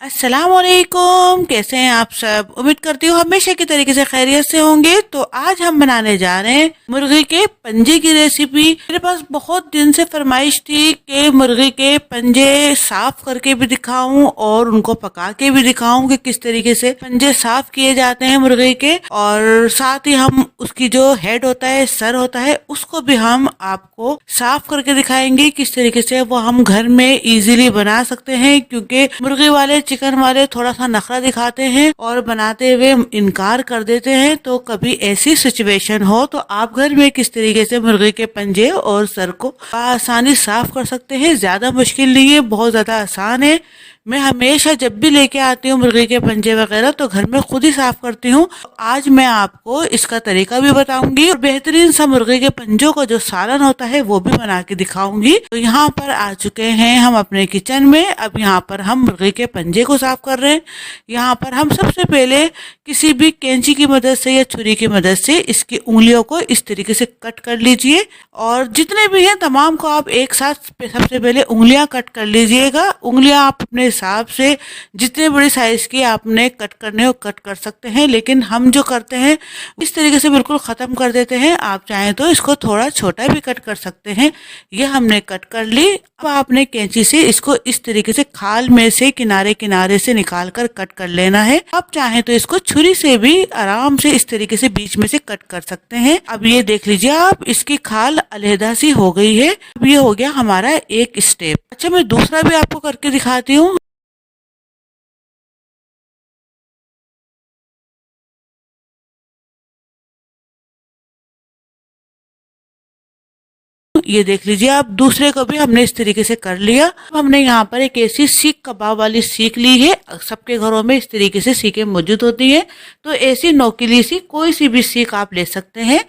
अस्सलामुअलैकुम, कैसे हैं आप सब। उम्मीद करती हूँ हमेशा की तरीके से खैरियत से होंगे। तो आज हम बनाने जा रहे हैं मुर्गी के पंजे की रेसिपी। मेरे पास बहुत दिन से फरमाइश थी कि मुर्गी के पंजे साफ करके भी दिखाऊं और उनको पका के भी दिखाऊं कि किस तरीके से पंजे साफ किए जाते हैं मुर्गी के, और साथ ही हम उसकी जो हेड होता है, सर होता है, उसको भी हम आपको साफ करके दिखाएंगे किस तरीके से वो हम घर में इजीली बना सकते हैं। क्योंकि मुर्गी वाले, चिकन वाले थोड़ा सा नखरा दिखाते हैं और बनाते हुए इनकार कर देते हैं। तो कभी ऐसी सिचुएशन हो तो आप घर में किस तरीके से मुर्गी के पंजे और सर को आसानी साफ कर सकते हैं। ज्यादा मुश्किल नहीं है, बहुत ज्यादा आसान है। मैं हमेशा जब भी लेके आती हूँ मुर्गी के पंजे वगैरह तो घर में खुद ही साफ करती हूँ। आज मैं आपको इसका तरीका भी बताऊंगी और बेहतरीन सा मुर्गी के पंजों का जो सालन होता है वो भी बना के दिखाऊंगी। तो यहाँ पर आ चुके हैं हम अपने किचन में। अब यहाँ पर हम मुर्गी के पंजे को साफ कर रहे हैं। यहाँ पर हम सबसे पहले किसी भी कैंची की मदद से या छुरी की मदद से इसकी उंगलियों को इस तरीके से कट कर लीजिए, और जितने भी हैं तमाम को आप एक साथ सबसे पहले उंगलियां कट कर लीजिएगा। उंगलियां आप अपने हिसाब से जितने बड़ी साइज की आपने कट करने हो कट कर सकते हैं, लेकिन हम जो करते हैं इस तरीके से बिल्कुल खत्म कर देते हैं। आप चाहें तो इसको थोड़ा छोटा भी कट कर सकते हैं। ये हमने कट कर ली। अब आपने कैंची से इसको इस तरीके से खाल में से किनारे किनारे से निकाल कर कट कर लेना है। आप चाहें तो इसको छुरी से भी आराम से इस तरीके से बीच में से कट कर सकते हैं। अब ये देख लीजिए आप, इसकी खाल अलहदा सी हो गई है। अब ये हो गया हमारा एक स्टेप। अच्छा, मैं दूसरा भी आपको करके दिखाती हूँ। ये देख लीजिए आप, दूसरे को भी हमने इस तरीके से कर लिया। अब हमने यहाँ पर एक ऐसी सीख कबाब वाली सीख ली है। सबके घरों में इस तरीके से सीखें मौजूद होती हैं। तो ऐसी नोकीली सी कोई सी भी सीख आप ले सकते हैं।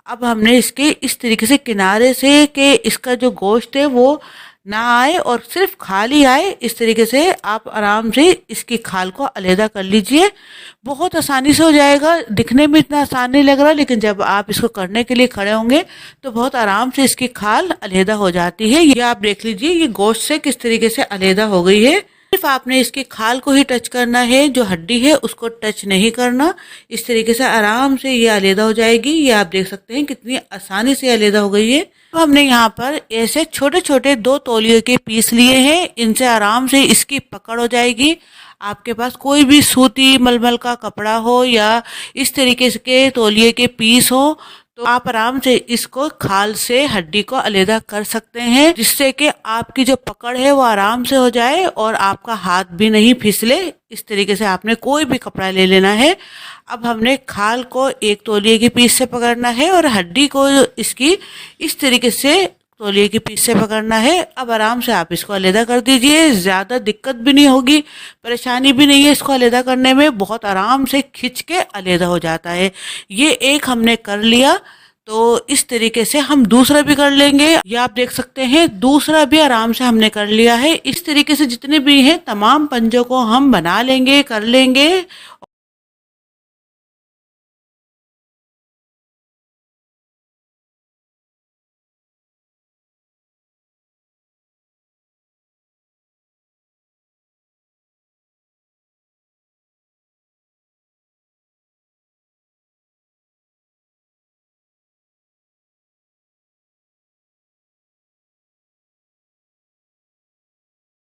अब हमने इसके इस तरीके से किनारे से कि इसका जो गोश्त है वो ना आए और सिर्फ खाल ही आए, इस तरीके से आप आराम से इसकी खाल को अलहदा कर लीजिए। बहुत आसानी से हो जाएगा। दिखने में इतना आसान नहीं लग रहा, लेकिन जब आप इसको करने के लिए खड़े होंगे तो बहुत आराम से इसकी खाल अलहदा हो जाती है। ये आप देख लीजिए, ये गोश्त से किस तरीके से अलहदा हो गई है। सिर्फ आपने इसकी खाल को ही टच करना है, जो हड्डी है उसको टच नहीं करना। इस तरीके से आराम से ये अलहदा हो जाएगी। ये आप देख सकते हैं कितनी आसानी से अलहदा हो गई है। तो हमने यहाँ पर ऐसे छोटे छोटे 2 तौलिए के पीस लिए हैं। इनसे आराम से इसकी पकड़ हो जाएगी। आपके पास कोई भी सूती मलमल का कपड़ा हो या इस तरीके के तौलिए के पीस हो तो आप आराम से इसको खाल से हड्डी को अलहदा कर सकते हैं, जिससे कि आपकी जो पकड़ है वो आराम से हो जाए और आपका हाथ भी नहीं फिसले। इस तरीके से आपने कोई भी कपड़ा ले लेना है। अब हमने खाल को एक तौलिए के पीस से पकड़ना है और हड्डी को इसकी इस तरीके से तौलिए के पीस से पकड़ना है। अब आराम से आप इसको अलहदा कर दीजिए। ज़्यादा दिक्कत भी नहीं होगी, परेशानी भी नहीं है इसको अलहदा करने में। बहुत आराम से खिंच के अलहदा हो जाता है। ये एक हमने कर लिया, तो इस तरीके से हम दूसरा भी कर लेंगे। ये आप देख सकते हैं, दूसरा भी आराम से हमने कर लिया है। इस तरीके से जितने भी हैं तमाम पंजों को हम बना लेंगे, कर लेंगे।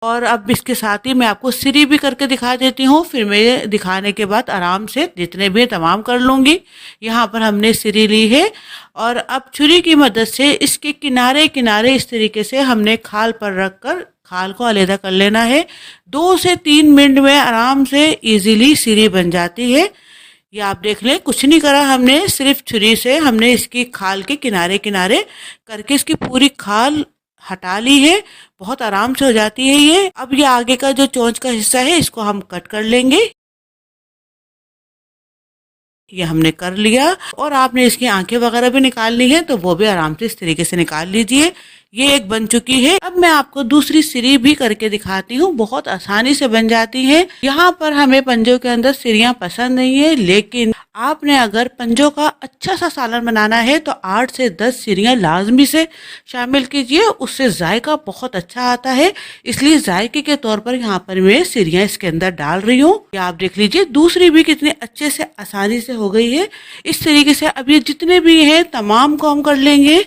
और अब इसके साथ ही मैं आपको सिरी भी करके दिखा देती हूँ। फिर मैं दिखाने के बाद आराम से जितने भी तमाम कर लूँगी। यहाँ पर हमने सिरी ली है और अब छुरी की मदद से इसके किनारे किनारे इस तरीके से हमने खाल पर रख कर खाल को अलहदा कर लेना है। 2 से 3 मिनट में आराम से इजीली सिरी बन जाती है। ये आप देख लें, कुछ नहीं करा हमने, सिर्फ छुरी से हमने इसकी खाल के किनारे किनारे करके इसकी पूरी खाल हटा ली है। बहुत आराम से हो जाती है ये। अब ये आगे का जो चोंच का हिस्सा है इसको हम कट कर लेंगे। ये हमने कर लिया। और आपने इसकी आंखें वगैरह भी निकालनी है तो वो भी आराम से इस तरीके से निकाल लीजिए। ये एक बन चुकी है। अब मैं आपको दूसरी सिरी भी करके दिखाती हूँ, बहुत आसानी से बन जाती है। यहाँ पर हमें पंजों के अंदर सिरियां पसंद नहीं है, लेकिन आपने अगर पंजों का अच्छा सा सालन बनाना है तो 8 से 10 सिरियां लाजमी से शामिल कीजिए, उससे जायका बहुत अच्छा आता है। इसलिए जायके के तौर पर यहाँ पर मैं सिरियां इसके अंदर डाल रही हूँ। या आप देख लीजिए दूसरी भी कितनी अच्छे से आसानी से हो गई है। इस तरीके से अब ये जितने भी हैं तमाम को हम कर लेंगे।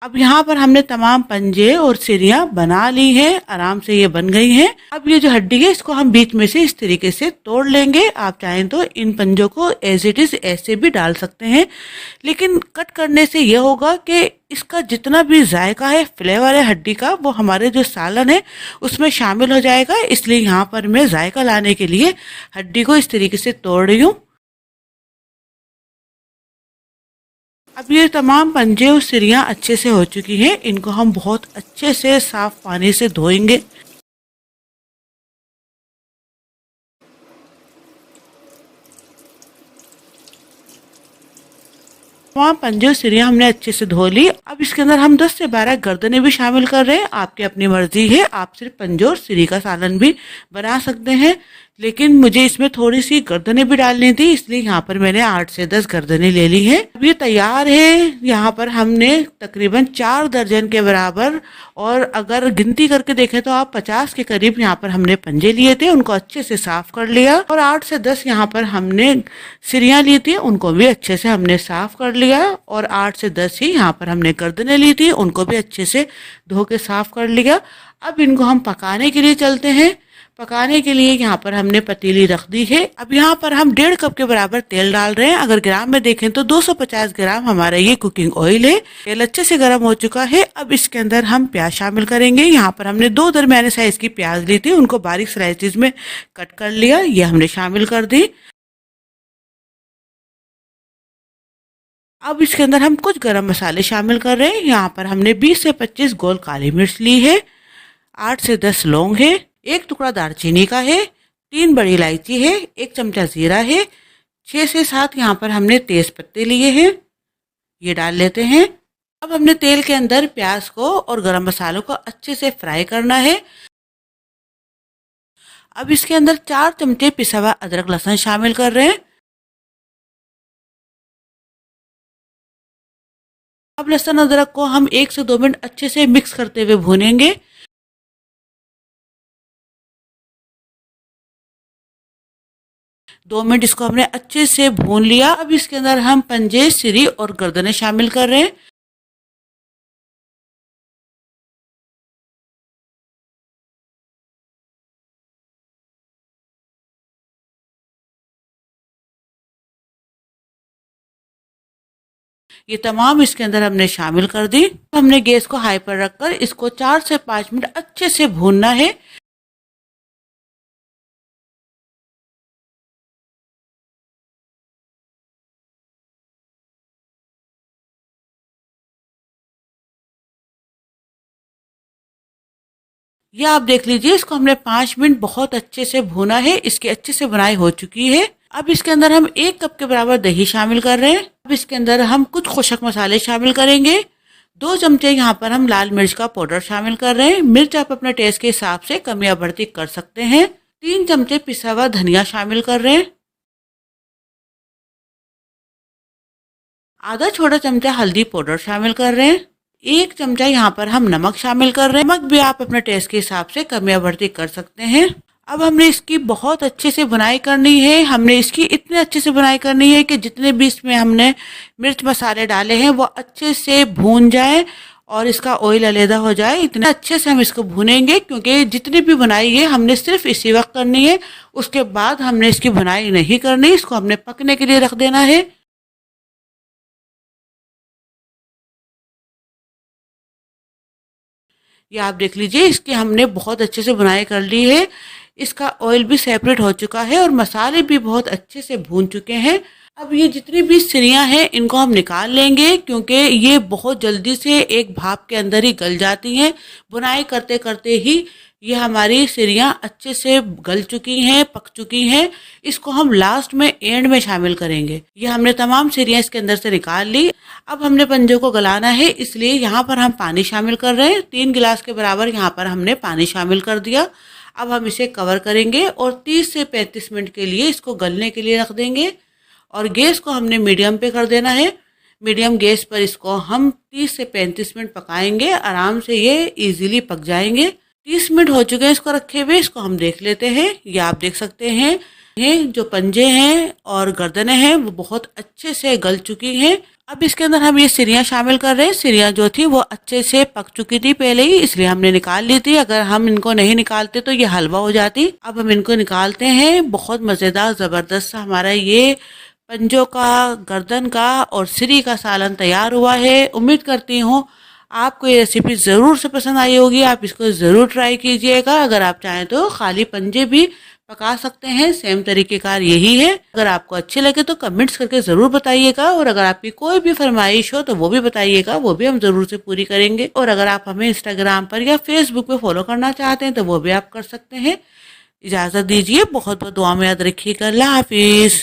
अब यहाँ पर हमने तमाम पंजे और सिरियां बना ली हैं, आराम से ये बन गई हैं। अब ये जो हड्डी है इसको हम बीच में से इस तरीके से तोड़ लेंगे। आप चाहें तो इन पंजों को एज इट इज ऐसे भी डाल सकते हैं, लेकिन कट करने से ये होगा कि इसका जितना भी जायका है फ्लेवर है हड्डी का, वो हमारे जो सालन है उसमें शामिल हो जाएगा। इसलिए यहाँ पर मैं जायका लाने के लिए हड्डी को इस तरीके से तोड़ रही हूँ। अब ये तमाम पंजे और सिरियां अच्छे से हो चुकी हैं, इनको हम बहुत अच्छे से साफ पानी से धोएंगे। तमाम पंजे और सिरियां हमने अच्छे से धो ली। अब इसके अंदर हम 10 से 12 गर्दनें भी शामिल कर रहे हैं। आपकी अपनी मर्जी है, आप सिर्फ पंजे और सिरी का सालन भी बना सकते हैं, लेकिन मुझे इसमें थोड़ी सी गर्दनें भी डालनी थी, इसलिए यहाँ पर मैंने 8 से 10 गर्दनें ले ली हैं। अब ये तैयार है। यहाँ पर हमने तकरीबन 4 दर्जन के बराबर, और अगर गिनती करके देखें तो आप 50 के करीब यहाँ पर हमने पंजे लिए थे, उनको अच्छे से साफ कर लिया। और 8 से 10 यहाँ पर हमने सिरियां ली थी, उनको भी अच्छे से हमने साफ कर लिया। और 8 से 10 ही यहाँ पर हमने गर्दनें ली थी, उनको भी अच्छे से धो के साफ कर लिया। अब इनको हम पकाने के लिए चलते हैं। पकाने के लिए यहाँ पर हमने पतीली रख दी है। अब यहाँ पर हम 1.5 कप के बराबर तेल डाल रहे हैं। अगर ग्राम में देखें तो 250 ग्राम हमारा ये कुकिंग ऑयल है। तेल अच्छे से गर्म हो चुका है। अब इसके अंदर हम प्याज शामिल करेंगे। यहाँ पर हमने 2 दरमियाने साइज की प्याज ली थी, उनको बारीक स्लाइसेस में कट कर लिया, ये हमने शामिल कर दी। अब इसके अंदर हम कुछ गरम मसाले शामिल कर रहे हैं। यहाँ पर हमने 20 से 25 गोल काली मिर्च ली है, 8 से 10 लौंग है, 1 टुकड़ा दालचीनी का है, 3 बड़ी इलायची है, 1 चमचा जीरा है, 6 से 7 यहाँ पर हमने तेज पत्ते लिए हैं, ये डाल लेते हैं। अब हमने तेल के अंदर प्याज को और गरम मसालों को अच्छे से फ्राई करना है। अब इसके अंदर 4 चमचे पिसा हुआ अदरक लहसुन शामिल कर रहे हैं। अब लहसुन अदरक को हम 1 से 2 मिनट अच्छे से मिक्स करते हुए भूनेंगे। 2 मिनट इसको हमने अच्छे से भून लिया। अब इसके अंदर हम पंजे, सिरी और गर्दनें शामिल कर रहे हैं। ये तमाम इसके अंदर हमने शामिल कर दी। हमने गैस को हाई पर रखकर इसको 4 से 5 मिनट अच्छे से भूनना है। ये आप देख लीजिए, इसको हमने 5 मिनट बहुत अच्छे से भूना है। इसकी अच्छे से बुनाई हो चुकी है। अब इसके अंदर हम 1 कप के बराबर दही शामिल कर रहे हैं। अब इसके अंदर हम कुछ खुशक मसाले शामिल करेंगे। 2 चमचे यहाँ पर हम लाल मिर्च का पाउडर शामिल कर रहे हैं। मिर्च आप अपने टेस्ट के हिसाब से कम या बढ़ती कर सकते हैं। 3 चमचे पिसा हुआ धनिया शामिल कर रहे हैं। आधा छोटा चमचा हल्दी पाउडर शामिल कर रहे हैं। 1 चमचा यहाँ पर हम नमक शामिल कर रहे हैं। नमक भी आप अपने टेस्ट के हिसाब से कम या बढ़ती कर सकते हैं। अब हमने इसकी बहुत अच्छे से बुनाई करनी है। हमने इसकी इतने अच्छे से बुनाई करनी है कि जितने भी इसमें हमने मिर्च मसाले डाले हैं वो अच्छे से भून जाए और इसका ऑयल अलहदा हो जाए। इतने अच्छे से हम इसको भूनेंगे, क्योंकि जितनी भी बुनाई है हमने सिर्फ इसी वक्त करनी है। उसके बाद हमने इसकी बुनाई नहीं करनी, इसको हमने पकने के लिए रख देना है। ये आप देख लीजिए, इसकी हमने बहुत अच्छे से बुनाई कर ली है। इसका ऑयल भी सेपरेट हो चुका है और मसाले भी बहुत अच्छे से भून चुके हैं। अब ये जितनी भी सिरियां हैं इनको हम निकाल लेंगे, क्योंकि ये बहुत जल्दी से एक भाप के अंदर ही गल जाती हैं। बुनाई करते करते ही ये हमारी सिरियां अच्छे से गल चुकी हैं, पक चुकी हैं। इसको हम लास्ट में एंड में शामिल करेंगे। ये हमने तमाम सिरियां इसके अंदर से निकाल ली। अब हमने पंजे को गलाना है, इसलिए यहाँ पर हम पानी शामिल कर रहे हैं। 3 गिलास के बराबर यहाँ पर हमने पानी शामिल कर दिया। अब हम इसे कवर करेंगे और 30 से 35 मिनट के लिए इसको गलने के लिए रख देंगे। और गैस को हमने मीडियम पे कर देना है। मीडियम गैस पर इसको हम 30 से 35 मिनट पकाएंगे। आराम से ये इजीली पक जाएंगे। 30 मिनट हो चुके हैं इसको रखे हुए। इसको हम देख लेते हैं। ये आप देख सकते हैं, ये जो पंजे हैं और गर्दनें हैं वो बहुत अच्छे से गल चुकी हैं। अब इसके अंदर हम ये सिरियां शामिल कर रहे हैं। सिरियां जो थी वो अच्छे से पक चुकी थी पहले ही, इसलिए हमने निकाल ली थी। अगर हम इनको नहीं निकालते तो ये हलवा हो जाती। अब हम इनको निकालते हैं। बहुत मज़ेदार ज़बरदस्त हमारा ये पंजों का, गर्दन का और सिरी का सालन तैयार हुआ है। उम्मीद करती हूँ आपको ये रेसिपी ज़रूर से पसंद आई होगी। आप इसको ज़रूर ट्राई कीजिएगा। अगर आप चाहें तो खाली पंजे भी पका सकते हैं। सेम तरीक़ेकार यही है। अगर आपको अच्छे लगे तो कमेंट्स करके ज़रूर बताइएगा। और अगर आपकी कोई भी फरमाइश हो तो वो भी बताइएगा, वो भी हम ज़रूर से पूरी करेंगे। और अगर आप हमें इंस्टाग्राम पर या फेसबुक पे फॉलो करना चाहते हैं तो वो भी आप कर सकते हैं। इजाज़त दीजिए। बहुत बहुत दुआ में याद रखिएगा। अल्लाह हाफिज़।